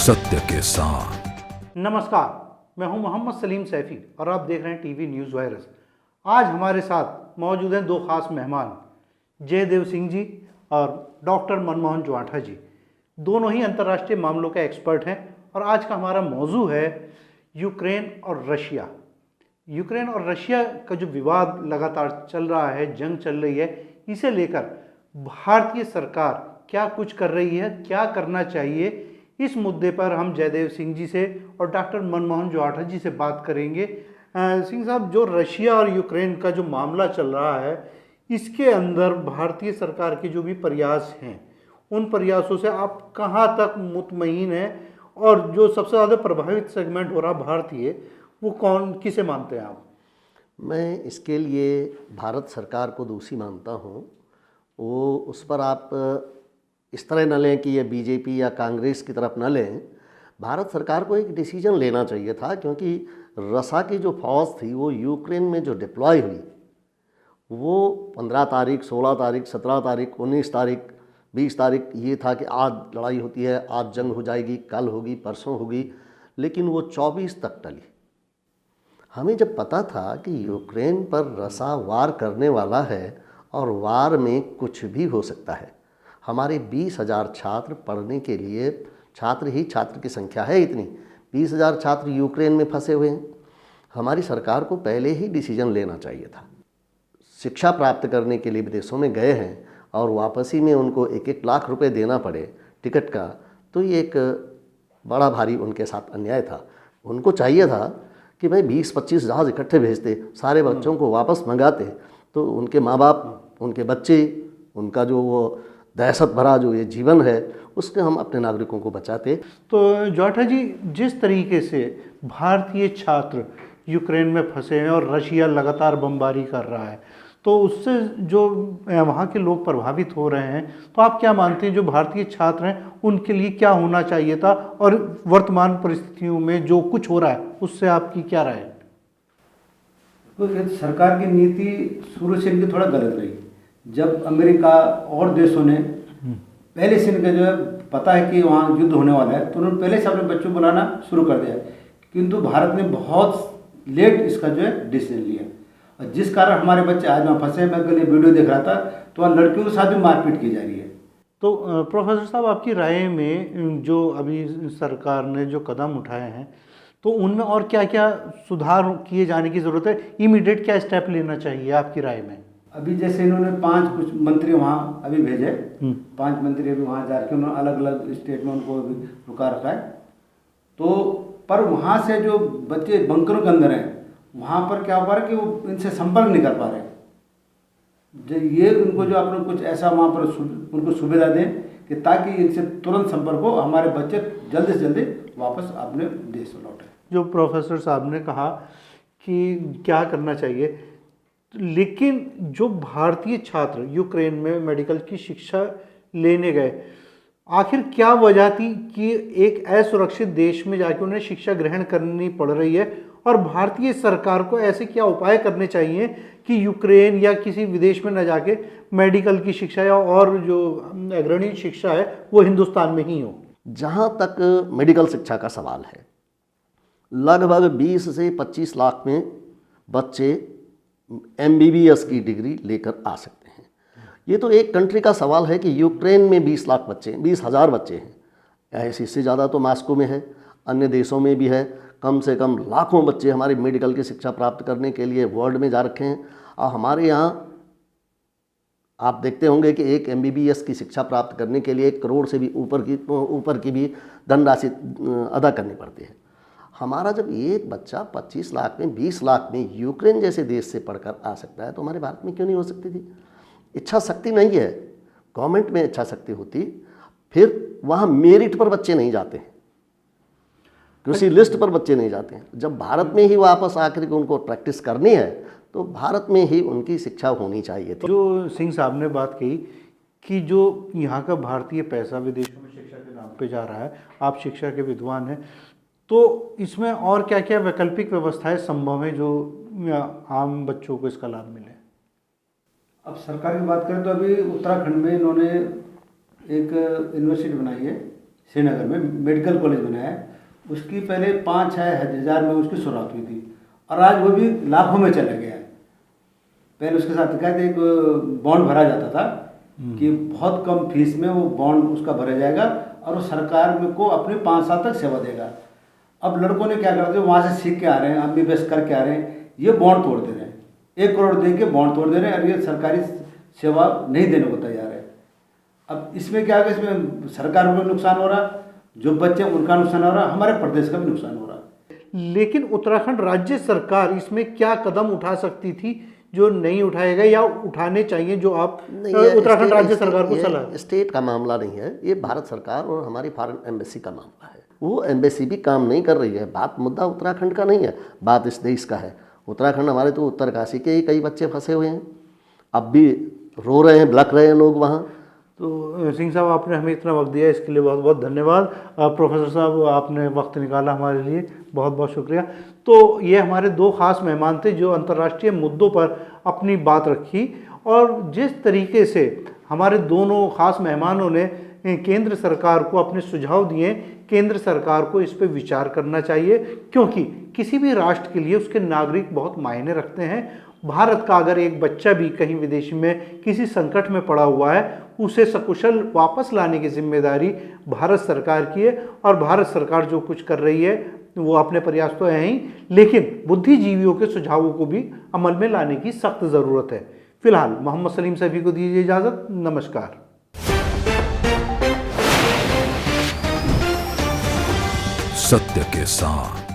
सत्य के साथ। नमस्कार, मैं हूं मोहम्मद सलीम सैफी और आप देख रहे हैं टीवी न्यूज़ वायरस। आज हमारे साथ मौजूद हैं दो खास मेहमान, जयदेव सिंह जी और डॉक्टर मनमोहन ज्वाठा जी। दोनों ही अंतर्राष्ट्रीय मामलों के एक्सपर्ट हैं और आज का हमारा मौजू है यूक्रेन और रशिया। यूक्रेन और रशिया का जो विवाद लगातार चल रहा है, जंग चल रही है, इसे लेकर भारतीय सरकार क्या कुछ कर रही है, क्या करना चाहिए, इस मुद्दे पर हम जयदेव सिंह जी से और डॉक्टर मनमोहन ज्वाठा जी से बात करेंगे। सिंह साहब, जो रशिया और यूक्रेन का जो मामला चल रहा है, इसके अंदर भारतीय सरकार के जो भी प्रयास हैं, उन प्रयासों से आप कहाँ तक मुतमईन हैं और जो सबसे ज़्यादा प्रभावित सेगमेंट हो रहा भारतीय, वो कौन, किसे मानते हैं आप? मैं इसके लिए भारत सरकार को दोषी मानता हूँ। वो उस पर आप इस तरह न लें कि ये बीजेपी या कांग्रेस की तरफ न लें। भारत सरकार को एक डिसीजन लेना चाहिए था, क्योंकि रसा की जो फौज थी वो यूक्रेन में जो डिप्लॉय हुई, वो 15 तारीख, 16 तारीख, 17 तारीख, 19 तारीख, 20 तारीख ये था कि आज लड़ाई होती है, आज जंग हो जाएगी, कल होगी, परसों होगी, लेकिन वो 24 तक टली। हमें जब पता था कि यूक्रेन पर रसा वार करने वाला है और वार में कुछ भी हो सकता है, हमारे 20,000 छात्र पढ़ने के लिए, छात्र की संख्या है इतनी, 20,000 छात्र यूक्रेन में फंसे हुए हैं। हमारी सरकार को पहले ही डिसीजन लेना चाहिए था। शिक्षा प्राप्त करने के लिए विदेशों में गए हैं और वापसी में उनको 1-1 लाख रुपए देना पड़े टिकट का, तो ये एक बड़ा भारी उनके साथ अन्याय था। उनको चाहिए था कि भाई 20-25 जहाज़ इकट्ठे भेजते, सारे बच्चों को वापस मंगाते, तो उनके माँ बाप, उनके बच्चे, उनका जो वो दहशत भरा जो ये जीवन है, उसके हम अपने नागरिकों को बचाते। तो ज्वाठा जी, जिस तरीके से भारतीय छात्र यूक्रेन में फंसे हैं और रशिया लगातार बमबारी कर रहा है, तो उससे जो वहाँ के लोग प्रभावित हो रहे हैं, तो आप क्या मानते हैं जो भारतीय छात्र हैं उनके लिए क्या होना चाहिए था, और वर्तमान परिस्थितियों में जो कुछ हो रहा है उससे आपकी क्या राय है? तो सरकार की नीति शुरू से इनकी थोड़ा गलत रही। जब अमेरिका और देशों ने पहले से इनका जो है पता है कि वहाँ युद्ध होने वाला है, तो उन्होंने पहले से अपने बच्चों को बुलाना शुरू कर दिया, किंतु भारत ने बहुत लेट इसका जो है डिसीजन लिया, और जिस कारण हमारे बच्चे आज वहाँ फंसे। मैं कल वीडियो देख रहा था, तो वहाँ लड़कियों के साथ भी मारपीट की जा रही है। तो प्रोफेसर साहब, आपकी राय में जो अभी सरकार ने जो कदम उठाए हैं, तो उनमें और क्या क्या सुधार किए जाने की ज़रूरत है? इमीडिएट क्या स्टेप लेना चाहिए आपकी राय में? अभी जैसे इन्होंने 5 कुछ मंत्री वहाँ अभी भेजे, 5 मंत्री अभी वहाँ जाके उन्होंने अलग अलग स्टेट में उनको अभी रुका रखा है। तो पर वहाँ से जो बच्चे बंकरों के अंदर हैं, वहाँ पर क्या हो पा रहा है कि वो इनसे संपर्क नहीं कर पा रहे। जो ये उनको जो अपने कुछ ऐसा वहाँ पर उनको सुविधा दें कि ताकि इनसे तुरंत संपर्क हो, हमारे बच्चे जल्दी से जल्दी वापस अपने देश में लौटें। जो प्रोफेसर साहब ने कहा कि क्या करना चाहिए, लेकिन जो भारतीय छात्र यूक्रेन में मेडिकल की शिक्षा लेने गए, आखिर क्या वजह थी कि एक असुरक्षित देश में जाके उन्हें शिक्षा ग्रहण करनी पड़ रही है, और भारतीय सरकार को ऐसे क्या उपाय करने चाहिए कि यूक्रेन या किसी विदेश में न जाके मेडिकल की शिक्षा या और जो अग्रणी शिक्षा है वो हिंदुस्तान में ही हो? जहाँ तक मेडिकल शिक्षा का सवाल है, लगभग 20 से 25 लाख में बच्चे MBBS की डिग्री लेकर आ सकते हैं। ये तो एक कंट्री का सवाल है कि यूक्रेन में 20 लाख बच्चे, 20,000 बच्चे हैं, ऐसे इससे ज़्यादा तो मॉस्को में है, अन्य देशों में भी है। कम से कम लाखों बच्चे हमारे मेडिकल की शिक्षा प्राप्त करने के लिए वर्ल्ड में जा रखे हैं। और हमारे यहाँ आप देखते होंगे कि एक MBBS की शिक्षा प्राप्त करने के लिए 1 करोड़ से भी ऊपर की भी धनराशि अदा करनी पड़ती है। हमारा जब एक बच्चा 25 लाख में, 20 लाख में यूक्रेन जैसे देश से पढ़कर आ सकता है, तो हमारे भारत में क्यों नहीं हो सकती थी? इच्छा शक्ति नहीं है। गवर्नमेंट में इच्छा शक्ति होती, फिर वहाँ मेरिट पर बच्चे नहीं जाते हैं, किसी लिस्ट पर बच्चे नहीं जाते हैं। जब भारत में ही वापस आकर के उनको प्रैक्टिस करनी है, तो भारत में ही उनकी शिक्षा होनी चाहिए थी। जो सिंह साहब ने बात कही कि जो यहाँ का भारतीय पैसा विदेशों में शिक्षा के नाम पे जा रहा है, आप शिक्षा के विद्वान हैं, तो इसमें और क्या क्या वैकल्पिक व्यवस्थाएं संभव है जो आम बच्चों को इसका लाभ मिले? अब सरकार की बात करें तो अभी उत्तराखंड में इन्होंने एक यूनिवर्सिटी बनाई है, श्रीनगर में मेडिकल कॉलेज बनाया है। उसकी पहले 5-6 हज़ार में उसकी शुरुआत हुई थी और आज वो भी लाखों में चला गया है। पहले उसके साथ कहते एक बॉन्ड भरा जाता था कि बहुत कम फीस में वो बॉन्ड उसका भरा जाएगा और वो सरकार में को अपने 5 साल तक सेवा देगा। अब लड़कों ने क्या करते हैं, वहाँ से सीख के आ रहे हैं, MBBS करके आ रहे हैं, ये बॉन्ड तोड़ दे रहे हैं, 1 करोड़ दे के बॉन्ड तोड़ दे रहे हैं और ये सरकारी सेवा नहीं देने को तैयार है। अब इसमें क्या है, इसमें सरकार को भी नुकसान हो रहा, जो बच्चे उनका नुकसान हो रहा, हमारे प्रदेश का भी नुकसान हो रहा। लेकिन उत्तराखंड राज्य सरकार इसमें क्या कदम उठा सकती थी जो नहीं उठाएगा या उठाने चाहिए, जो आप उत्तराखंड राज्य सरकार को सलाह? स्टेट का मामला नहीं है, ये भारत सरकार और हमारी फॉरेन एम्बेसी का मामला है। वो एम्बेसी भी काम नहीं कर रही है। बात मुद्दा उत्तराखंड का नहीं है, बात इस देश का है। उत्तराखंड हमारे तो उत्तरकाशी के ही कई बच्चे फंसे हुए हैं, अब भी रो रहे हैं, बिलख रहे हैं लोग वहाँ। तो सिंह साहब, आपने हमें इतना वक्त दिया, इसके लिए बहुत बहुत धन्यवाद। प्रोफेसर साहब, आपने वक्त निकाला हमारे लिए, बहुत बहुत शुक्रिया। तो ये हमारे 2 खास मेहमान थे जो अंतर्राष्ट्रीय मुद्दों पर अपनी बात रखी, और जिस तरीके से हमारे दोनों खास मेहमानों ने केंद्र सरकार को अपने सुझाव दिए, केंद्र सरकार को इस पर विचार करना चाहिए, क्योंकि किसी भी राष्ट्र के लिए उसके नागरिक बहुत मायने रखते हैं। भारत का अगर एक बच्चा भी कहीं विदेश में किसी संकट में पड़ा हुआ है, उसे सकुशल वापस लाने की जिम्मेदारी भारत सरकार की है, और भारत सरकार जो कुछ कर रही है वो अपने प्रयास तो है ही, लेकिन बुद्धिजीवियों के सुझावों को भी अमल में लाने की सख्त ज़रूरत है। फिलहाल मोहम्मद सलीम सैफी को दीजिए इजाज़त। नमस्कार। सत्य के साथ।